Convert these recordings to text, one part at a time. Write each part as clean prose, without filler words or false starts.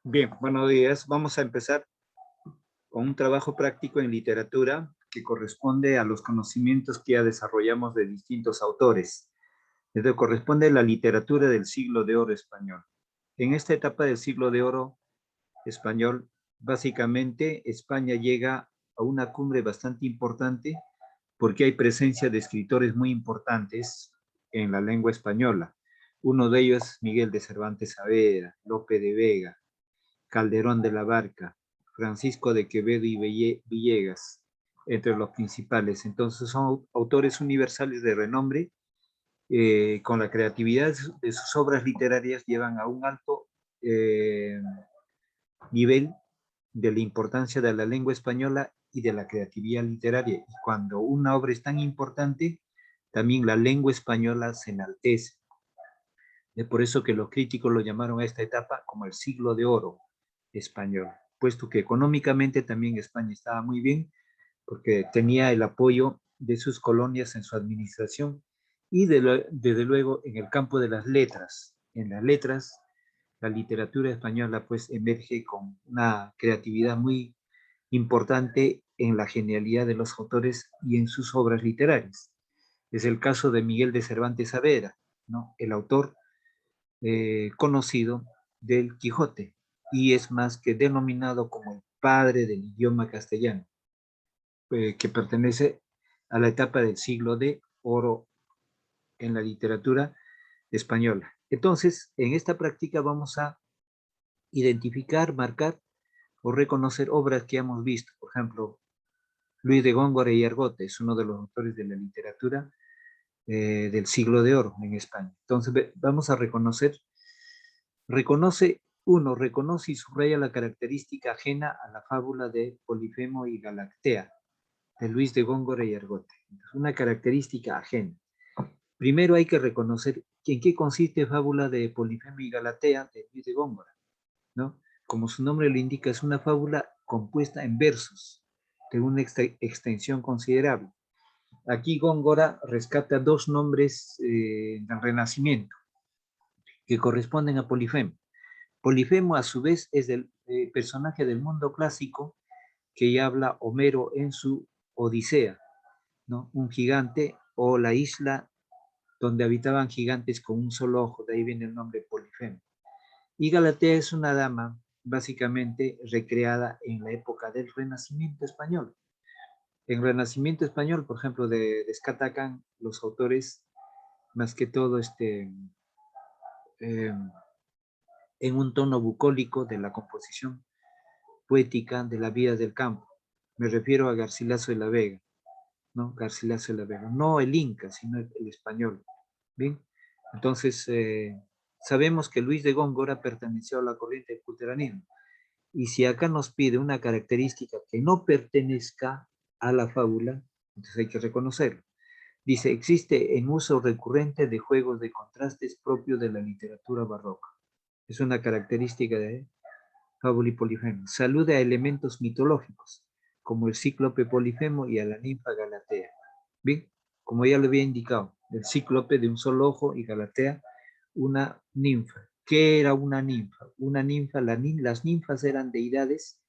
Bien, buenos días. Vamos a empezar con un trabajo práctico en literatura que corresponde a los conocimientos que ya desarrollamos de distintos autores. Esto corresponde a la literatura del siglo de oro español. En esta etapa del siglo de oro español, básicamente España llega a una cumbre bastante importante porque hay presencia de escritores muy importantes en la lengua española. Uno de ellos, Miguel de Cervantes Saavedra, Lope de Vega, Calderón de la Barca, Francisco de Quevedo y Villegas, entre los principales. Entonces son autores universales de renombre, con la creatividad de sus obras literarias llevan a un alto eh, nivel de la importancia de la lengua española y de la creatividad literaria. Y cuando una obra es tan importante, también la lengua española se enaltece. Es por eso que los críticos lo llamaron a esta etapa como el siglo de oro español, puesto que económicamente también España estaba muy bien, porque tenía el apoyo de sus colonias en su administración y desde luego en el campo de las letras. En las letras, la literatura española pues emerge con una creatividad muy importante en la genialidad de los autores y en sus obras literarias. Es el caso de Miguel de Cervantes Saavedra, ¿no? El autor conocido del Quijote y es más que denominado como el padre del idioma castellano, que pertenece a la etapa del siglo de oro en la literatura española. Entonces, en esta práctica vamos a identificar, marcar o reconocer obras que hemos visto. Por ejemplo, Luis de Góngora y Argote es uno de los autores de la literatura del siglo de oro en España. Entonces, vamos a reconoce y subraya la característica ajena a la fábula de Polifemo y Galactea, de Luis de Góngora y Argote. Una característica ajena. Primero hay que reconocer en qué consiste fábula de Polifemo y Galatea de Luis de Góngora, ¿no? Como su nombre lo indica, es una fábula compuesta en versos de una extensión considerable. Aquí Góngora rescata dos nombres del Renacimiento que corresponden a Polifemo. Polifemo, a su vez, es el personaje del mundo clásico que ya habla Homero en su Odisea, ¿no? Un gigante o la isla donde habitaban gigantes con un solo ojo, de ahí viene el nombre Polifemo. Y Galatea es una dama básicamente recreada en la época del Renacimiento español. En Renacimiento español, por ejemplo, destacan los autores más que todo eh, en un tono bucólico de la composición poética de la vida del campo. Me refiero a Garcilaso de la Vega, ¿no? Garcilaso de la Vega, no el inca, sino el español. Bien, entonces sabemos que Luis de Góngora perteneció a la corriente del culteranismo. Y si acá nos pide una característica que no pertenezca a la fábula, entonces hay que reconocerlo. Dice, existe en uso recurrente de juegos de contrastes propios de la literatura barroca. Es una característica de Fábula y Polifemo. Saluda a elementos mitológicos, como el cíclope Polifemo y a la ninfa Galatea. Bien, como ya lo había indicado, el cíclope de un solo ojo y Galatea, una ninfa. ¿Qué era una ninfa? Una ninfa, las ninfas eran deidades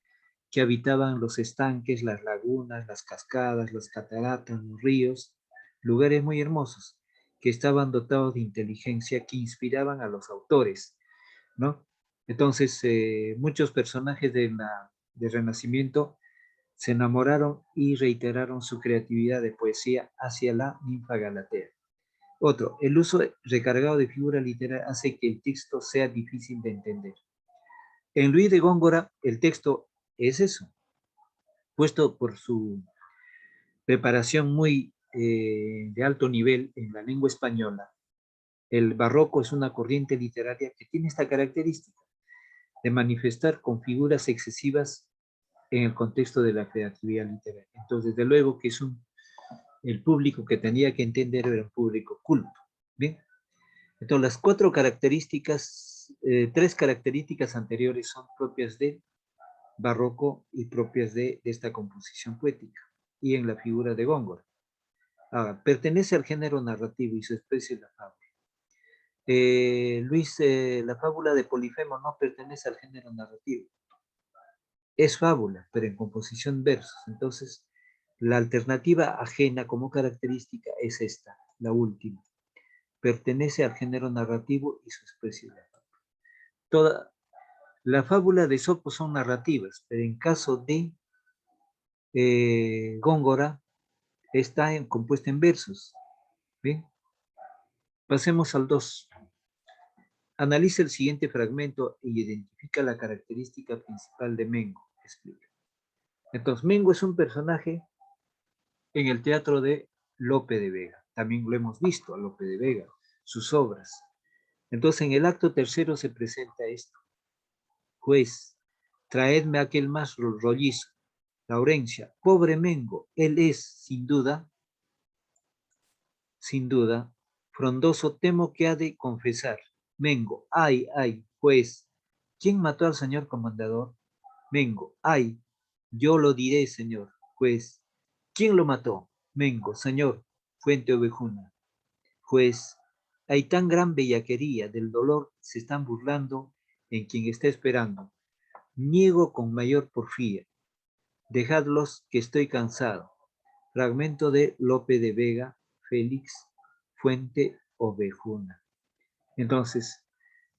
que habitaban los estanques, las lagunas, las cascadas, las cataratas, los ríos, lugares muy hermosos, que estaban dotados de inteligencia que inspiraban a los autores, ¿no? Entonces, muchos personajes del Renacimiento se enamoraron y reiteraron su creatividad de poesía hacia la ninfa Galatea. Otro, el uso recargado de figura literaria hace que el texto sea difícil de entender. En Luis de Góngora, el texto es eso, puesto por su preparación muy de alto nivel en la lengua española. El barroco es una corriente literaria que tiene esta característica de manifestar con figuras excesivas en el contexto de la creatividad literaria. Entonces, desde luego que el público que tenía que entender era un público culto. Bien, entonces las tres características anteriores son propias del barroco y propias de esta composición poética y en la figura de Góngora. Pertenece al género narrativo y su especie es la fábula. Luis, la fábula de Polifemo no pertenece al género narrativo. Es fábula, pero en composición versos. Entonces, la alternativa ajena como característica es esta, la última. Pertenece al género narrativo y su expresividad. Toda la fábula de Esopo son narrativas, pero en caso de Góngora está compuesta en versos. ¿Bien? Pasemos al 2. Analiza el siguiente fragmento e identifica la característica principal de Mengo. Explica. Entonces, Mengo es un personaje en el teatro de Lope de Vega. También lo hemos visto a Lope de Vega, sus obras. Entonces, en el acto tercero se presenta esto. Juez, traedme aquel más rollizo. Laurencia, pobre Mengo, él es, sin duda, frondoso temo que ha de confesar. Mengo, ay, ay, juez, ¿quién mató al señor comendador? Mengo, ay, yo lo diré, señor juez. ¿Quién lo mató? Mengo, señor, Fuente Ovejuna. Juez, hay tan gran bellaquería del dolor, se están burlando en quien está esperando. Niego con mayor porfía. Dejadlos que estoy cansado. Fragmento de Lope de Vega, Félix, Fuente Ovejuna. Entonces,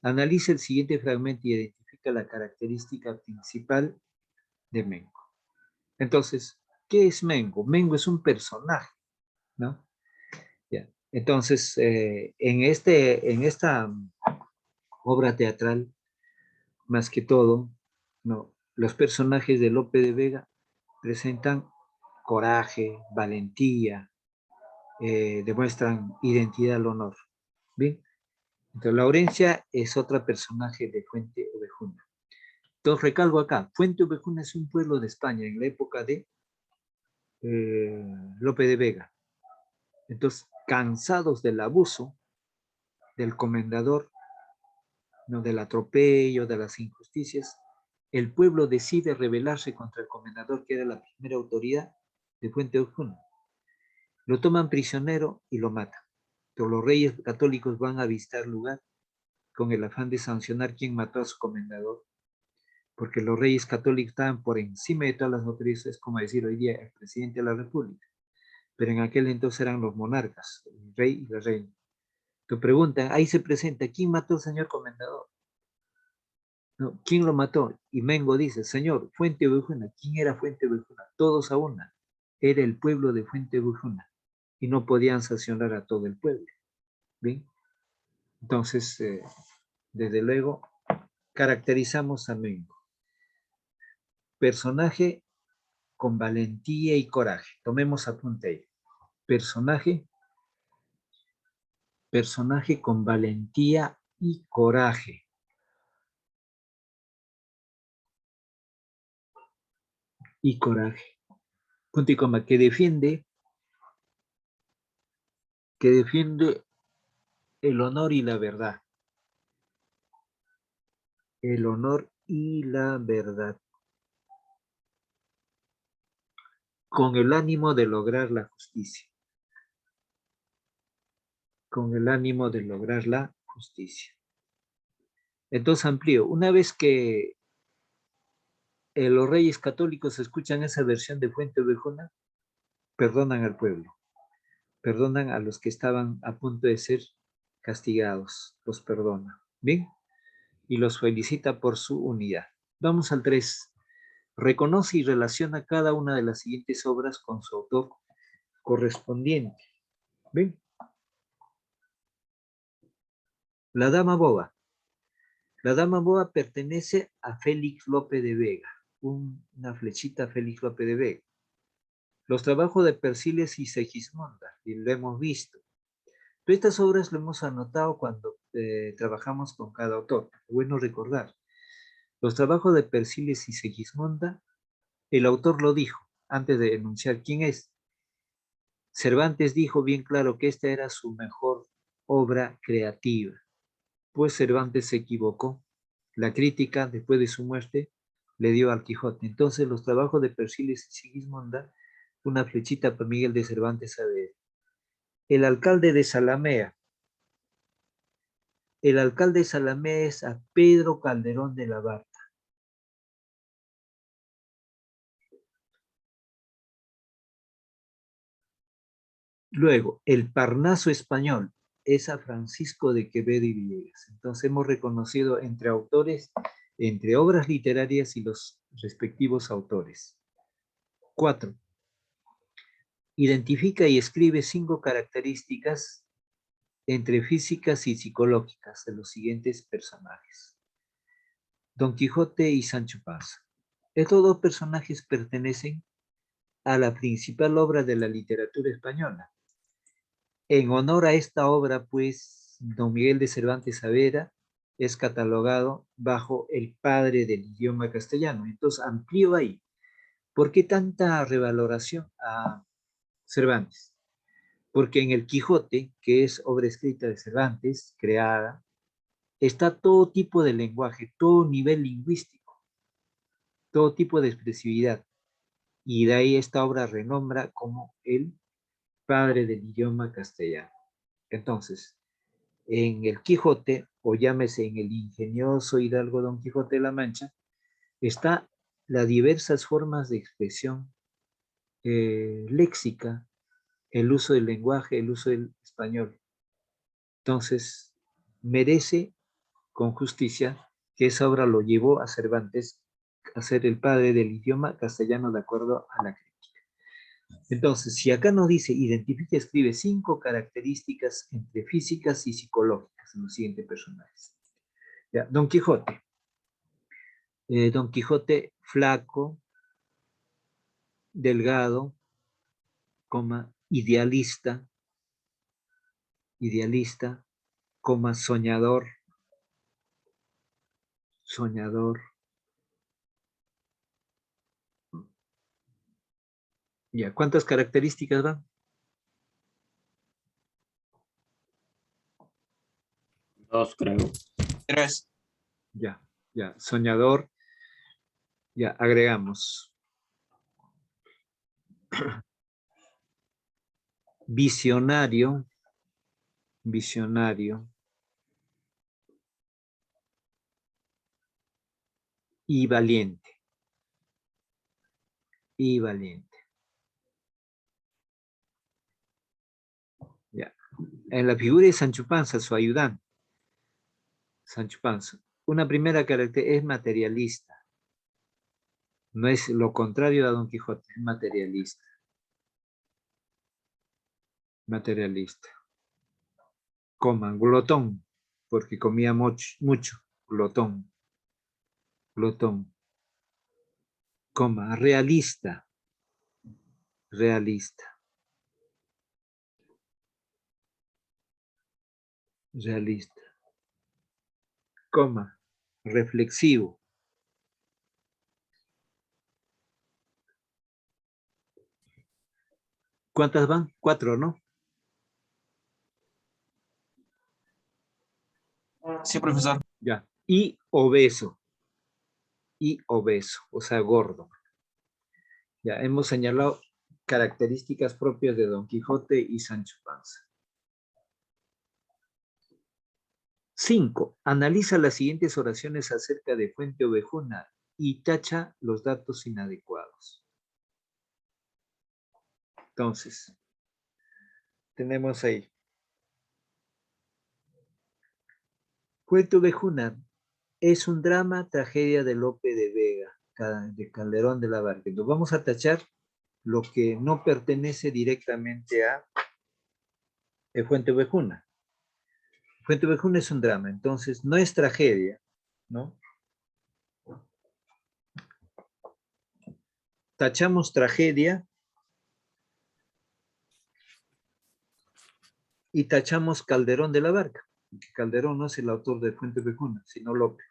analiza el siguiente fragmento y identifica la característica principal de Mengo. Entonces, ¿qué es Mengo? Mengo es un personaje, ¿no? Ya. Entonces, en esta obra teatral, más que todo, ¿no? Los personajes de Lope de Vega presentan coraje, valentía, demuestran identidad al honor. ¿Bien? Entonces, Laurencia es otra personaje de Fuente Ovejuna. Entonces, recalco acá, Fuente Ovejuna es un pueblo de España en la época de Lope de Vega. Entonces, cansados del abuso del comendador, ¿no? Del atropello, de las injusticias, el pueblo decide rebelarse contra el comendador, que era la primera autoridad de Fuente Ovejuna. Lo toman prisionero y lo matan. Pero los reyes católicos van a visitar el lugar con el afán de sancionar quién mató a su comendador, porque los reyes católicos estaban por encima de todas las autoridades, es como decir hoy día el presidente de la República, pero en aquel entonces eran los monarcas, el rey y la reina. Te preguntan, ahí se presenta, ¿quién mató al señor comendador? No, ¿quién lo mató? Y Mengo dice, señor, Fuente Ovejuna. ¿Quién era Fuente Ovejuna? Todos a una. Era el pueblo de Fuente Ovejuna. Y no podían sancionar a todo el pueblo. ¿Bien? Entonces, desde luego, caracterizamos a Mengo. Personaje con valentía y coraje. Tomemos apunte ahí. Personaje con valentía y coraje. Y coraje. Punto y coma, que defiende el honor y la verdad. El honor y la verdad. Con el ánimo de lograr la justicia. Con el ánimo de lograr la justicia. Entonces amplío. Una vez que los reyes católicos escuchan esa versión de Fuente Ovejuna, perdonan al pueblo. Perdonan a los que estaban a punto de ser castigados. Los perdona. ¿Bien? Y los felicita por su unidad. Vamos al 3. Reconoce y relaciona cada una de las siguientes obras con su autor correspondiente. ¿Ven? La Dama Boba. La Dama Boba pertenece a Félix Lope de Vega. Una flechita a Félix Lope de Vega. Los trabajos de Persiles y Segismonda, y lo hemos visto. Pero estas obras lo hemos anotado cuando trabajamos con cada autor. Bueno recordar. Los trabajos de Persiles y Segismonda, el autor lo dijo antes de enunciar quién es. Cervantes dijo bien claro que esta era su mejor obra creativa. Pues Cervantes se equivocó. La crítica, después de su muerte, le dio al Quijote. Entonces, los trabajos de Persiles y Sigismonda, una flechita para Miguel de Cervantes Saavedra. El alcalde de Zalamea. El alcalde de Salamé es a Pedro Calderón de la Barca. Luego, el Parnaso español es a Francisco de Quevedo y Villegas. Entonces hemos reconocido entre autores, entre obras literarias y los respectivos autores. 4. Identifica y escribe 5 características entre físicas y psicológicas de los siguientes personajes. Don Quijote y Sancho Panza. Estos 2 personajes pertenecen a la principal obra de la literatura española. En honor a esta obra, pues, don Miguel de Cervantes Saavedra es catalogado bajo el padre del idioma castellano. Entonces, amplío ahí. ¿Por qué tanta revaloración a Cervantes? Porque en el Quijote, que es obra escrita de Cervantes, creada, está todo tipo de lenguaje, todo nivel lingüístico, todo tipo de expresividad. Y de ahí esta obra renombra como el padre del idioma castellano. Entonces, en el Quijote, o llámese en el ingenioso hidalgo Don Quijote de la Mancha, está las diversas formas de expresión léxica, el uso del lenguaje, el uso del español. Entonces, merece con justicia que esa obra lo llevó a Cervantes a ser el padre del idioma castellano de acuerdo a la crítica. Entonces, si acá nos dice, identifica, escribe 5 características entre físicas y psicológicas en los siguientes personajes. Ya, Don Quijote. Don Quijote flaco, delgado, idealista, soñador, soñador. Ya, ¿cuántas características van? 2, creo. 3. Ya, soñador. Ya, agregamos. Visionario, y valiente. Ya. En la figura de Sancho Panza, su ayudante, Sancho Panza, una primera característica es materialista. No es lo contrario a Don Quijote, es materialista. Glotón, porque comía mucho, glotón. Realista. Reflexivo. ¿Cuántas van? 4, ¿no? Sí, profesor. Ya. Y obeso, o sea, gordo. Ya, hemos señalado características propias de Don Quijote y Sancho Panza. 5. Analiza las siguientes oraciones acerca de Fuente Ovejuna y tacha los datos inadecuados. Entonces, tenemos ahí. Fuente Ovejuna es un drama, tragedia de Lope de Vega, de Calderón de la Barca. Entonces, vamos a tachar lo que no pertenece directamente a Fuente Ovejuna. Fuente Ovejuna es un drama, entonces no es tragedia, ¿no? Tachamos tragedia y tachamos Calderón de la Barca. Calderón no es el autor de Fuente Ovejuna, sino Lope.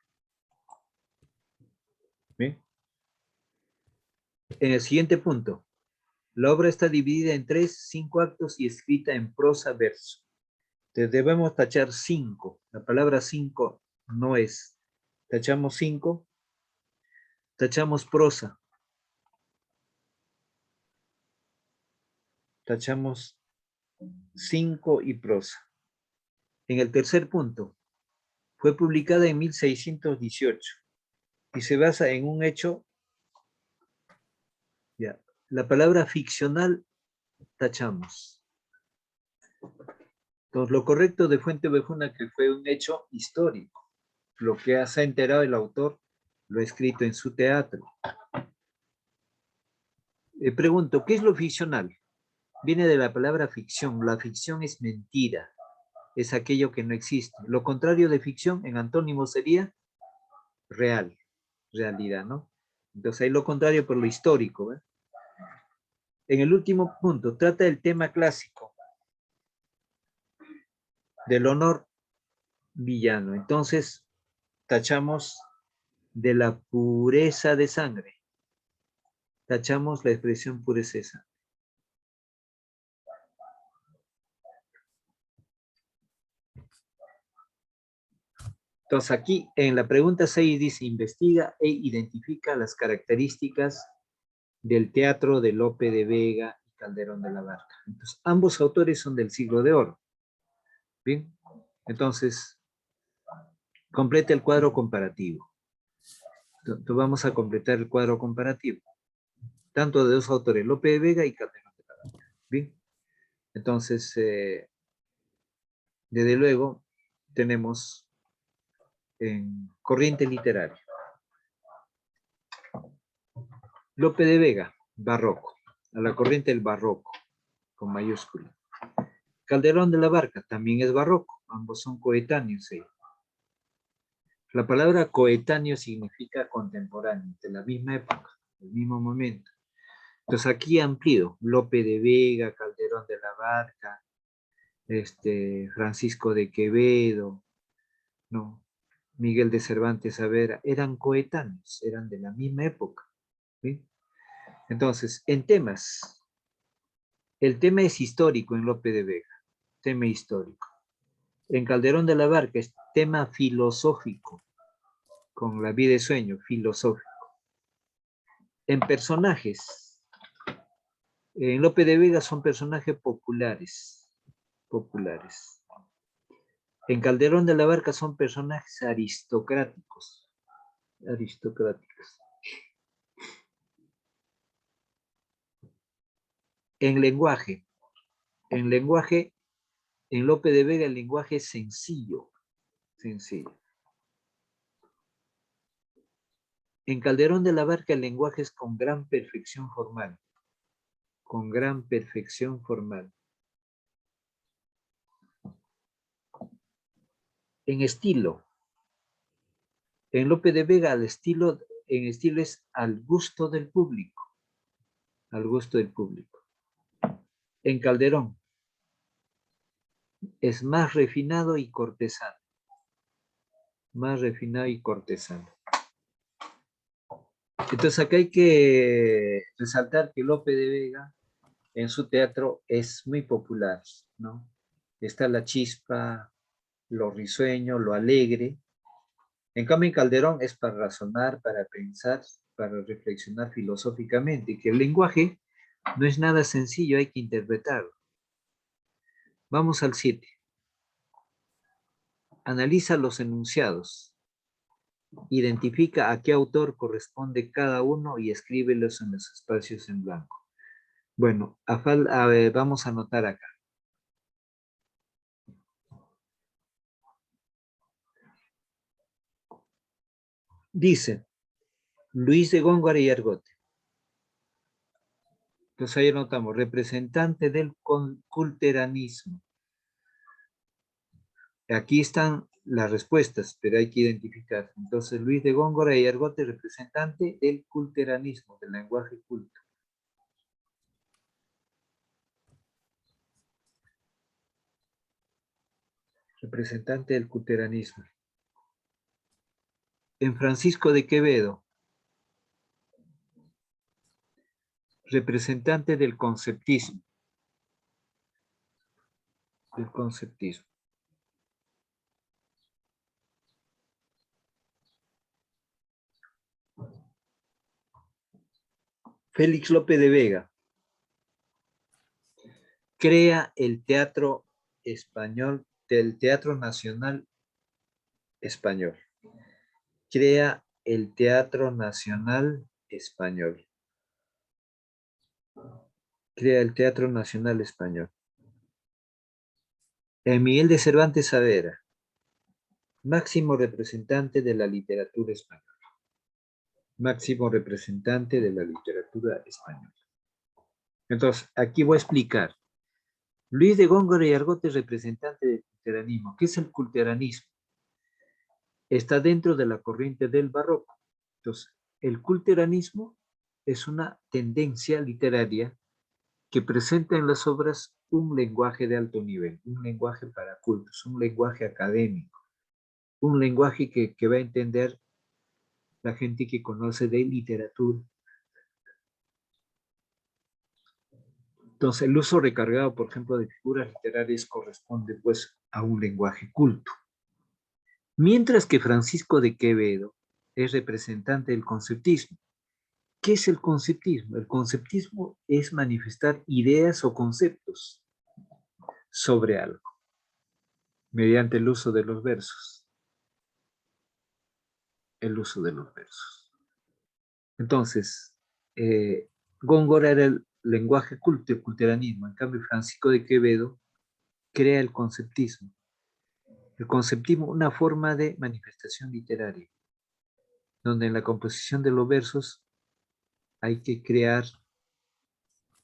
¿Bien? En el siguiente punto, la obra está dividida en 5 actos y escrita en prosa verso. Entonces debemos tachar 5. La palabra 5 no es. Tachamos 5. Tachamos prosa. Tachamos 5 y prosa. En el tercer punto, Fue publicada en 1618 y se basa en un hecho. Ya, la palabra ficcional tachamos. Entonces, lo correcto de Fuente Ovejuna que fue un hecho histórico. Lo que se ha enterado el autor lo ha escrito en su teatro. Pregunto, ¿qué es lo ficcional? Viene de la palabra ficción. La ficción es mentira. Es aquello que no existe. Lo contrario de ficción en antónimo sería real, realidad, ¿no? Entonces hay lo contrario por lo histórico. En el último punto, trata el tema clásico del honor villano. Entonces, tachamos de la pureza de sangre. Tachamos la expresión pureza de sangre. Entonces aquí en la pregunta 6 dice, investiga e identifica las características del teatro de Lope de Vega y Calderón de la Barca. Entonces, ambos autores son del siglo de oro. Bien, entonces, completa el cuadro comparativo. Entonces, vamos a completar el cuadro comparativo. Tanto de dos autores, Lope de Vega y Calderón de la Barca. Bien, entonces, desde luego, tenemos en corriente literaria. Lope de Vega, barroco, a la corriente del barroco, con mayúscula. Calderón de la Barca también es barroco, ambos son coetáneos. La palabra coetáneo significa contemporáneo, de la misma época, del mismo momento. Entonces aquí amplío, Lope de Vega, Calderón de la Barca, Francisco de Quevedo, ¿no? Miguel de Cervantes Saavedra, eran coetáneos, eran de la misma época. ¿Sí? Entonces, en temas, el tema es histórico en Lope de Vega, tema histórico. En Calderón de la Barca es tema filosófico, con la vida y sueño, filosófico. En personajes, en Lope de Vega son personajes populares, populares. En Calderón de la Barca son personajes aristocráticos, aristocráticos. En lenguaje, en Lope de Vega el lenguaje es sencillo, sencillo. En Calderón de la Barca el lenguaje es con gran perfección formal, con gran perfección formal. En estilo, en Lope de Vega el estilo, en estilo es al gusto del público, al gusto del público. En Calderón es más refinado y cortesano, más refinado y cortesano. Entonces acá hay que resaltar que Lope de Vega en su teatro es muy popular, ¿no? Está la chispa, lo risueño, lo alegre. En cambio, en Calderón es para razonar, para pensar, para reflexionar filosóficamente, que el lenguaje no es nada sencillo, hay que interpretarlo. Vamos al 7. Analiza los enunciados. Identifica a qué autor corresponde cada uno y escríbelos en los espacios en blanco. Bueno, vamos a anotar acá. Dice, Luis de Góngora y Argote. Entonces ahí anotamos, representante del culteranismo. Aquí están las respuestas, pero hay que identificar. Entonces, Luis de Góngora y Argote, representante del culteranismo, del lenguaje culto. Representante del culteranismo. En Francisco de Quevedo, representante del conceptismo. Del conceptismo. Félix Lope de Vega crea el teatro español, del Teatro Nacional Español. Crea el Teatro Nacional Español. Crea el Teatro Nacional Español. Miguel de Cervantes Saavedra, máximo representante de la literatura española. Máximo representante de la literatura española. Entonces, aquí voy a explicar. Luis de Góngora y Argote es representante del culteranismo. ¿Qué es el culteranismo? Está dentro de la corriente del barroco. Entonces, el culteranismo es una tendencia literaria que presenta en las obras un lenguaje de alto nivel, un lenguaje para cultos, un lenguaje académico, un lenguaje que va a entender la gente que conoce de literatura. Entonces, el uso recargado, por ejemplo, de figuras literarias corresponde, pues, a un lenguaje culto. Mientras que Francisco de Quevedo es representante del conceptismo. ¿Qué es el conceptismo? El conceptismo es manifestar ideas o conceptos sobre algo, mediante el uso de los versos. El uso de los versos. Entonces, Góngora era el lenguaje culto, el culteranismo. En cambio, Francisco de Quevedo crea el conceptismo. El conceptismo, una forma de manifestación literaria, donde en la composición de los versos hay que crear,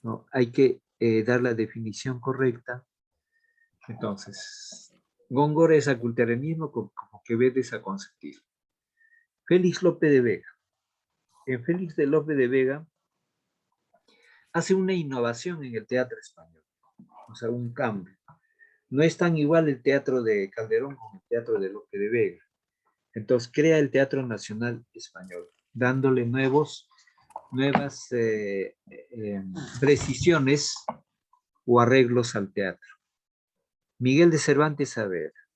¿no? Hay que dar la definición correcta. Entonces, Góngora es a culteranismo como Quevedo es a conceptismo. Félix López de Vega. En Félix de López de Vega hace una innovación en el teatro español, o sea, un cambio. No es tan igual el teatro de Calderón como el teatro de López de Vega. Entonces crea el Teatro Nacional Español, dándole nuevas precisiones o arreglos al teatro. Miguel de Cervantes Saavedra,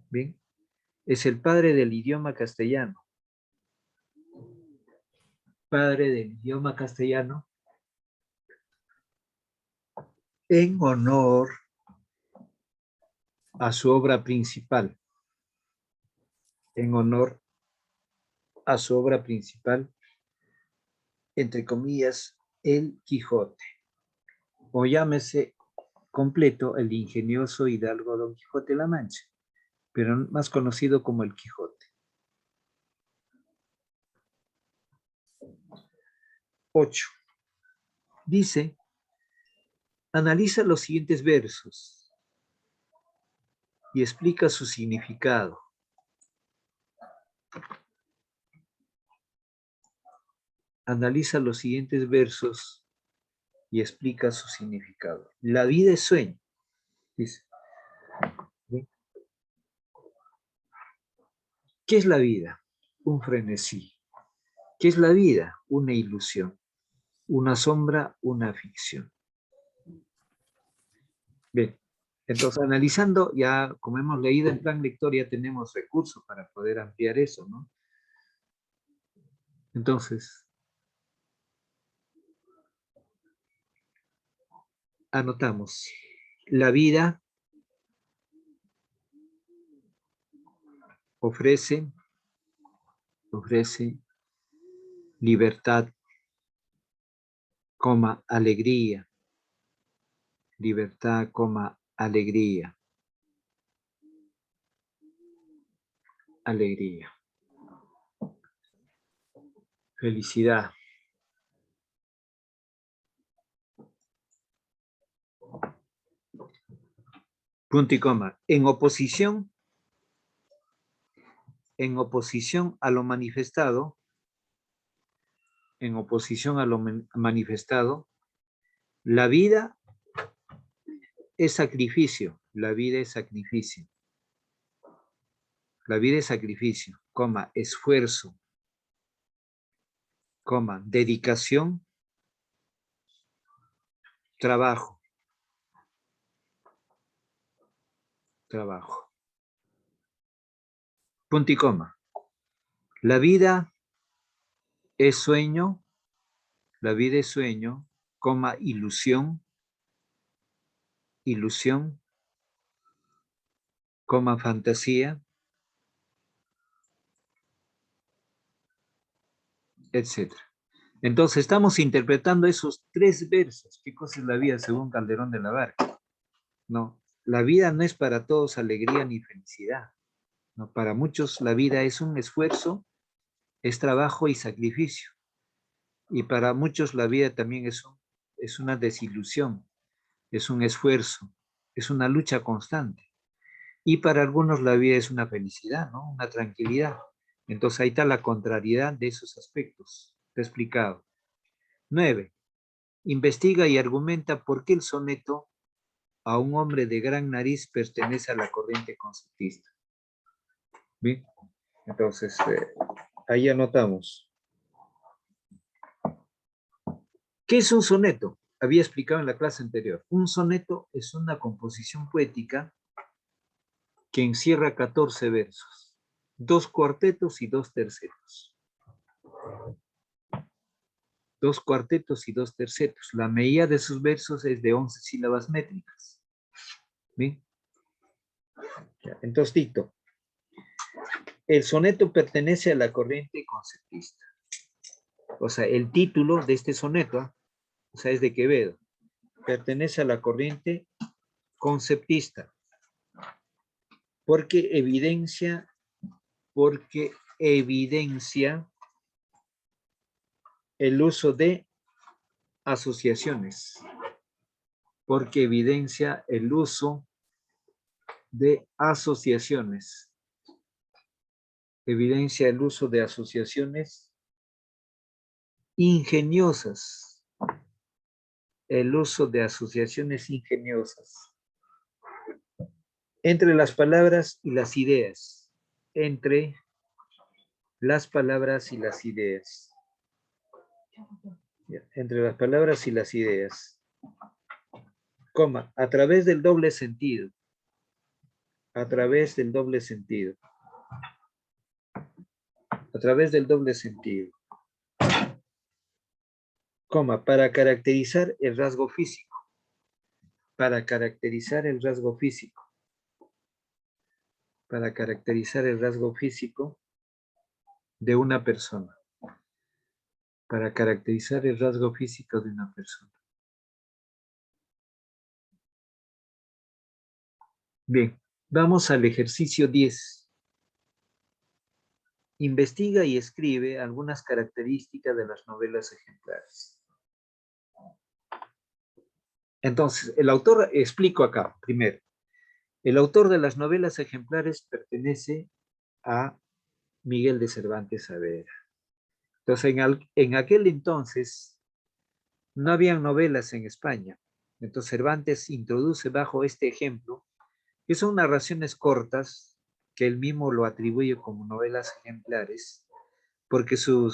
¿bien? Es el padre del idioma castellano. Padre del idioma castellano en honor a su obra principal. En honor a su obra principal, entre comillas, El Quijote. O llámese completo el ingenioso hidalgo Don Quijote de la Mancha, pero más conocido como el Quijote. 8. Dice, analiza los siguientes versos y explica su significado. Analiza los siguientes versos y explica su significado. La vida es sueño, dice. ¿Qué es la vida? Un frenesí. ¿Qué es la vida? Una ilusión. Una sombra, una ficción. Bien, entonces analizando, ya como hemos leído en plan lector, ya tenemos recursos para poder ampliar eso, ¿no? Entonces, anotamos. La vida ofrece libertad, alegría. Libertad, alegría. Alegría. Felicidad. Punto y coma. En oposición a lo manifestado, la vida es sacrificio. La vida es sacrificio. La vida es sacrificio, esfuerzo, dedicación, trabajo. Trabajo. Punto y coma. La vida es sueño, ilusión, fantasía, etc. Entonces estamos interpretando esos 3 versos. ¿Qué cosa es la vida según Calderón de la Barca? No, la vida no es para todos alegría ni felicidad. No, para muchos la vida es un esfuerzo, es trabajo y sacrificio. Y para muchos la vida también es una desilusión, es un esfuerzo, es una lucha constante. Y para algunos la vida es una felicidad, ¿no? Una tranquilidad. Entonces ahí está la contrariedad de esos aspectos. Te he explicado. 9. Investiga y argumenta por qué el soneto a un hombre de gran nariz pertenece a la corriente conceptista. Bien, entonces ahí anotamos. ¿Qué es un soneto? Había explicado en la clase anterior. Un soneto es una composición poética que encierra 14 versos, 2 cuartetos y 2 tercetos. 2 cuartetos y 2 tercetos. La medida de sus versos es de 11 sílabas métricas. ¿Bien? Entonces dicto. El soneto pertenece a la corriente conceptista. O sea, el título de este soneto, o sea, es de Quevedo, pertenece a la corriente conceptista, porque evidencia el uso de asociaciones, porque evidencia el uso de asociaciones, evidencia el uso de asociaciones ingeniosas, el uso de asociaciones ingeniosas entre las palabras y las ideas, entre las palabras y las ideas, entre las palabras y las ideas, coma, a través del doble sentido, a través del doble sentido, a través del doble sentido, coma, para caracterizar el rasgo físico, para caracterizar el rasgo físico, para caracterizar el rasgo físico de una persona, para caracterizar el rasgo físico de una persona. Bien, vamos al ejercicio 10. Investiga y escribe algunas características de las novelas ejemplares. Entonces, el autor, explico acá, primero, el autor de las novelas ejemplares pertenece a Miguel de Cervantes Saavedra. Entonces, en aquel entonces no habían novelas en España. Entonces, Cervantes introduce bajo este ejemplo, que son narraciones cortas, que él mismo lo atribuye como novelas ejemplares, porque su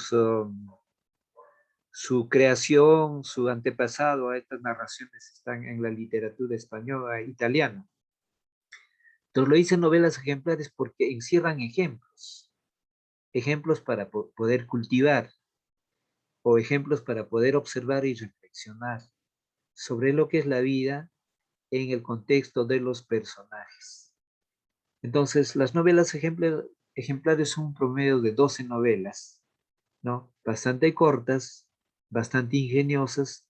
creación, su antepasado a estas narraciones están en la literatura española e italiana. Entonces lo dicen novelas ejemplares porque encierran ejemplos para poder cultivar o ejemplos para poder observar y reflexionar sobre lo que es la vida en el contexto de los personajes. Entonces las novelas ejemplares son un promedio de 12 novelas, ¿no? Bastante cortas, bastante ingeniosas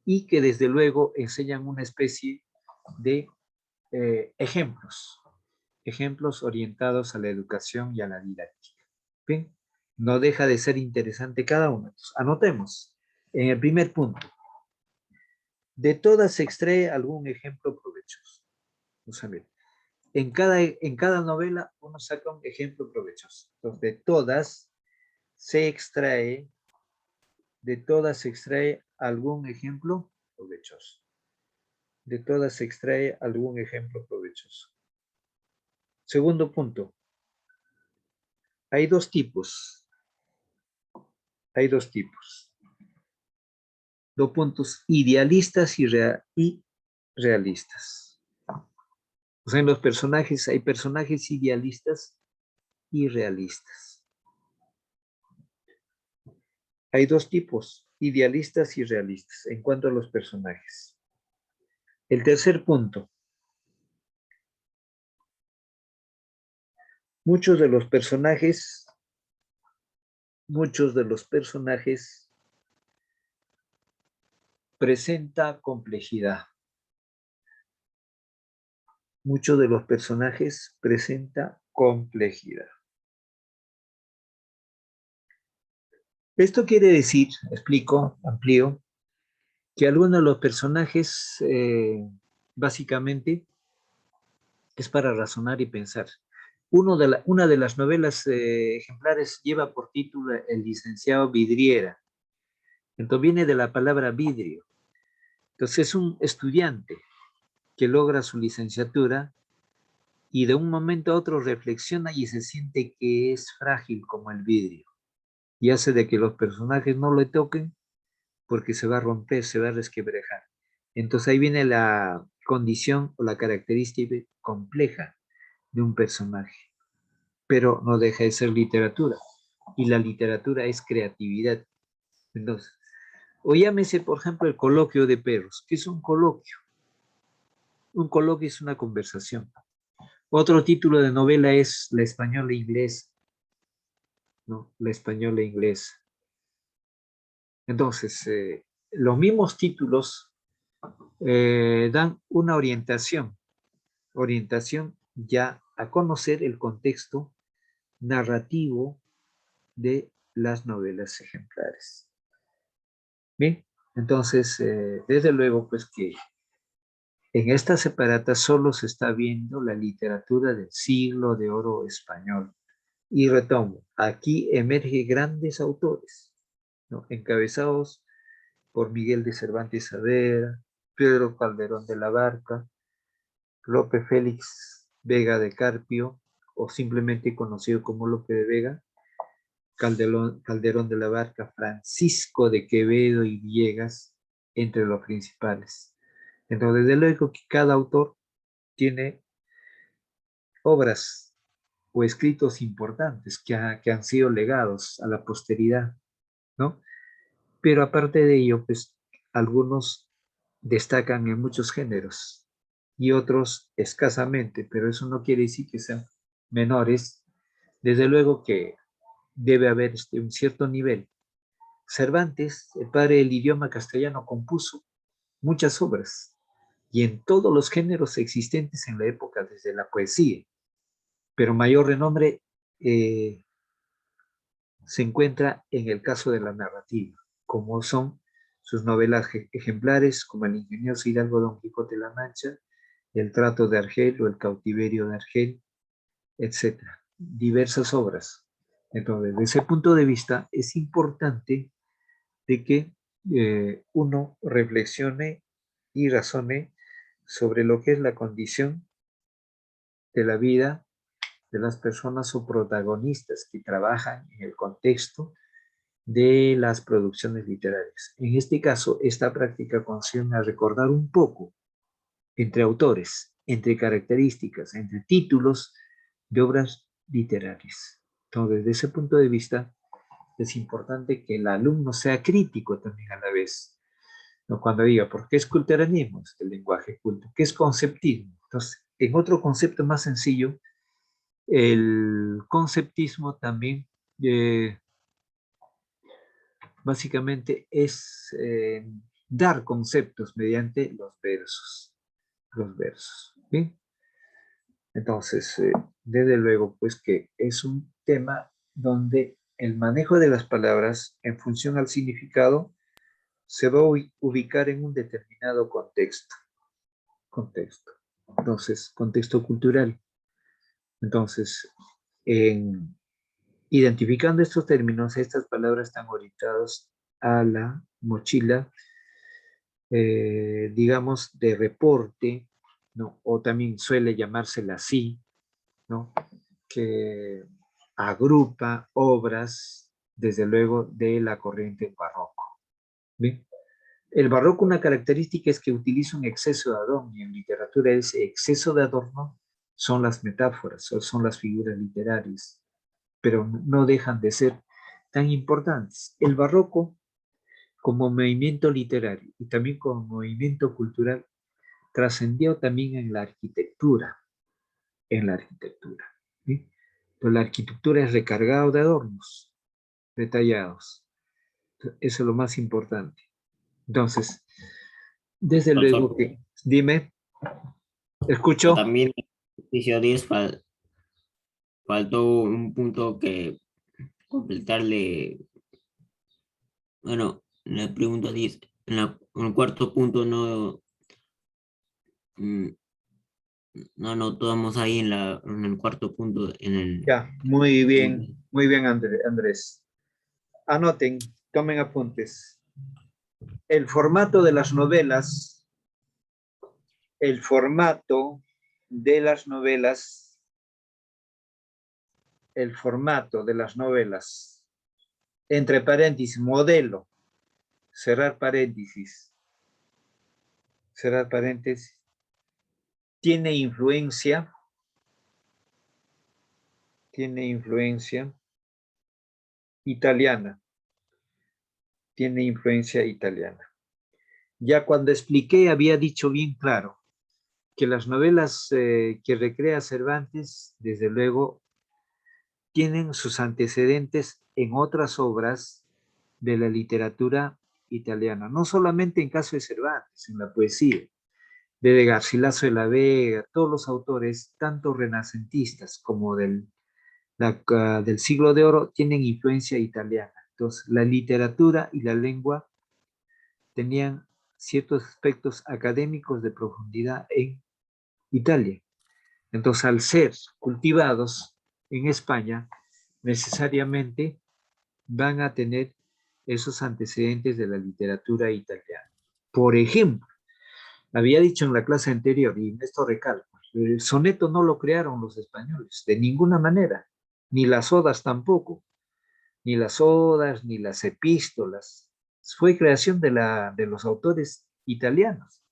y que desde luego enseñan una especie de ejemplos orientados a la educación y a la didáctica. Bien, no deja de ser interesante cada uno. Entonces, anotemos en el primer punto. De todas se extrae algún ejemplo provechoso. Vamos a ver. En cada novela uno saca un ejemplo provechoso. Entonces, de todas se extrae algún ejemplo provechoso. De todas se extrae algún ejemplo provechoso. Segundo punto. Hay dos tipos. Dos puntos, idealistas y realistas. O sea, en los personajes hay personajes idealistas y realistas. Hay dos tipos, idealistas y realistas, en cuanto a los personajes. El tercer punto. Muchos de los personajes muchos de los personajes presenta complejidad. Muchos de los personajes presenta complejidad. Esto quiere decir, explico, amplío, que algunos de los personajes básicamente es para razonar y pensar. Una de las novelas ejemplares lleva por título El licenciado Vidriera. Entonces viene de la palabra vidrio. Entonces es un estudiante que logra su licenciatura y de un momento a otro reflexiona y se siente que es frágil como el vidrio y hace de que los personajes no le toquen porque se va a romper, se va a resquebrajar. Entonces ahí viene la condición o la característica compleja de un personaje, pero no deja de ser literatura y la literatura es creatividad. Entonces, o llámese, por ejemplo, el coloquio de perros. ¿Qué es un coloquio? Un coloquio es una conversación. Otro título de novela es La española inglesa, ¿no? La española inglesa. Entonces, los mismos títulos dan una orientación ya a conocer el contexto narrativo de las novelas ejemplares. Bien, entonces, desde luego, pues que en esta separata solo se está viendo la literatura del siglo de oro español. Y retomo, aquí emergen grandes autores, ¿no? Encabezados por Miguel de Cervantes Saavedra, Pedro Calderón de la Barca, Lope Félix Vega de Carpio, o simplemente conocido como Lope de Vega, Calderón de la Barca, Francisco de Quevedo y Villegas, entre los principales. Entonces, desde luego que cada autor tiene obras o escritos importantes que han sido legados a la posteridad, ¿no? Pero aparte de ello, pues algunos destacan en muchos géneros y otros escasamente, pero eso no quiere decir que sean menores. Desde luego que debe haber un cierto nivel. Cervantes, el padre del idioma castellano, compuso muchas obras y en todos los géneros existentes en la época, desde la poesía, pero mayor renombre se encuentra en el caso de la narrativa, como son sus novelas ejemplares, como El ingenioso Hidalgo Don Quijote de la Mancha, El trato de Argel o El cautiverio de Argel, etcétera. Diversas obras. Entonces, desde ese punto de vista, es importante de que uno reflexione y razone sobre lo que es la condición de la vida de las personas o protagonistas que trabajan en el contexto de las producciones literarias. En este caso, esta práctica concierne a recordar un poco entre autores, entre características, entre títulos de obras literarias. Entonces, desde ese punto de vista, es importante que el alumno sea crítico también a la vez. ¿No? Cuando diga, ¿por qué es culteranismo? Es el lenguaje culto. ¿Qué es conceptismo? Entonces, en otro concepto más sencillo, el conceptismo también básicamente es dar conceptos mediante los versos. Los versos. ¿Sí? Entonces, desde luego, pues que es un tema donde el manejo de las palabras en función al significado se va a ubicar en un determinado contexto. Contexto. Entonces, contexto cultural. Entonces, en identificando estos términos, estas palabras están orientadas a la mochila, digamos, de reporte, ¿no? O también suele llamársela así, ¿no? Que agrupa obras, desde luego, de la corriente barroco. ¿Bien? El barroco, una característica es que utiliza un exceso de adorno, y en literatura ese exceso de adorno son las metáforas, o son las figuras literarias, pero no dejan de ser tan importantes. El barroco, como movimiento literario y también como movimiento cultural, trascendió también en la arquitectura, en la arquitectura. ¿Sí? Pues la arquitectura es recargada de adornos, detallados. Eso es lo más importante. Entonces, desde Profesor, luego que, dime, escucho. también en el ejercicio 10 faltó un punto que completarle. Bueno, en la pregunta 10, en el cuarto punto mm, no anotamos ahí en el cuarto punto, Ya, muy bien, Andrés. Anoten, tomen apuntes. El formato de las novelas, el formato de las novelas, el formato de las novelas, entre paréntesis, modelo, cerrar paréntesis, tiene influencia italiana, tiene influencia italiana. Ya cuando expliqué había dicho bien claro que las novelas que recrea Cervantes, desde luego, tienen sus antecedentes en otras obras de la literatura italiana, no solamente en caso de Cervantes, en la poesía, de Garcilaso de la Vega, todos los autores, tanto renacentistas como del siglo de oro, tienen influencia italiana. Entonces, la literatura y la lengua tenían ciertos aspectos académicos de profundidad en Italia. Entonces, al ser cultivados en España, necesariamente van a tener esos antecedentes de la literatura italiana. Por ejemplo, había dicho en la clase anterior, y en esto recalco, el soneto no lo crearon los españoles, de ninguna manera, ni las odas tampoco, ni las odas, ni las epístolas. Fue creación de los autores italianos.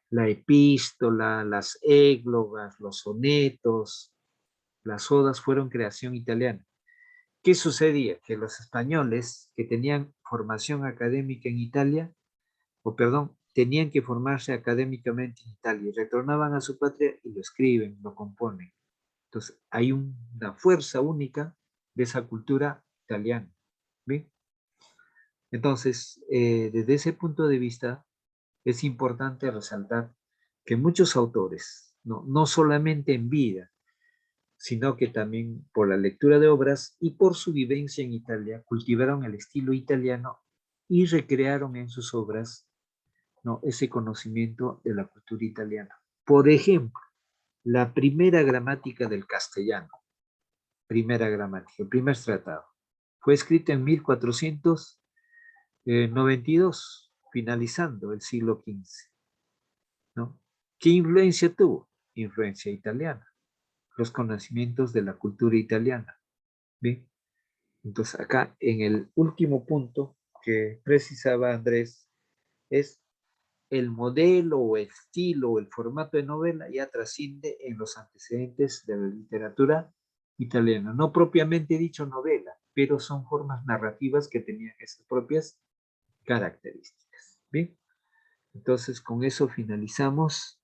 La epístola, las églogas, los sonetos, las odas fueron creación italiana. ¿Qué sucedía? Que los españoles que tenían formación académica en Italia, o perdón, tenían que formarse académicamente en Italia, retornaban a su patria y lo escriben, lo componen. Entonces, hay una fuerza única de esa cultura italiana. ¿Bien? Entonces, desde ese punto de vista, es importante resaltar que muchos autores, no solamente en vida, sino que también por la lectura de obras y por su vivencia en Italia, cultivaron el estilo italiano y recrearon en sus obras, ¿no?, ese conocimiento de la cultura italiana. Por ejemplo, la primera gramática del castellano, el primer tratado, fue escrita en 1492, finalizando el siglo XV, ¿no? ¿Qué influencia tuvo? Influencia italiana, los conocimientos de la cultura italiana. ¿Bien? Entonces, acá en el último punto que precisaba Andrés es el modelo o el estilo o el formato de novela ya trasciende en los antecedentes de la literatura italiana. No propiamente dicho novela, pero son formas narrativas que tenían esas propias características. Bien, entonces con eso finalizamos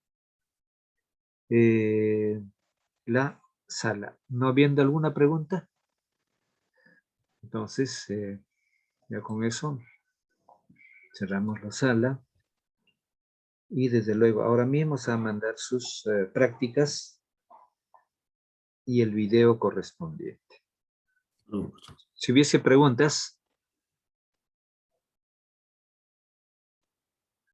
la sala. ¿No habiendo alguna pregunta? Entonces, ya con eso cerramos la sala. Y desde luego, ahora mismo se va a mandar sus prácticas y el video correspondiente. Si hubiese preguntas,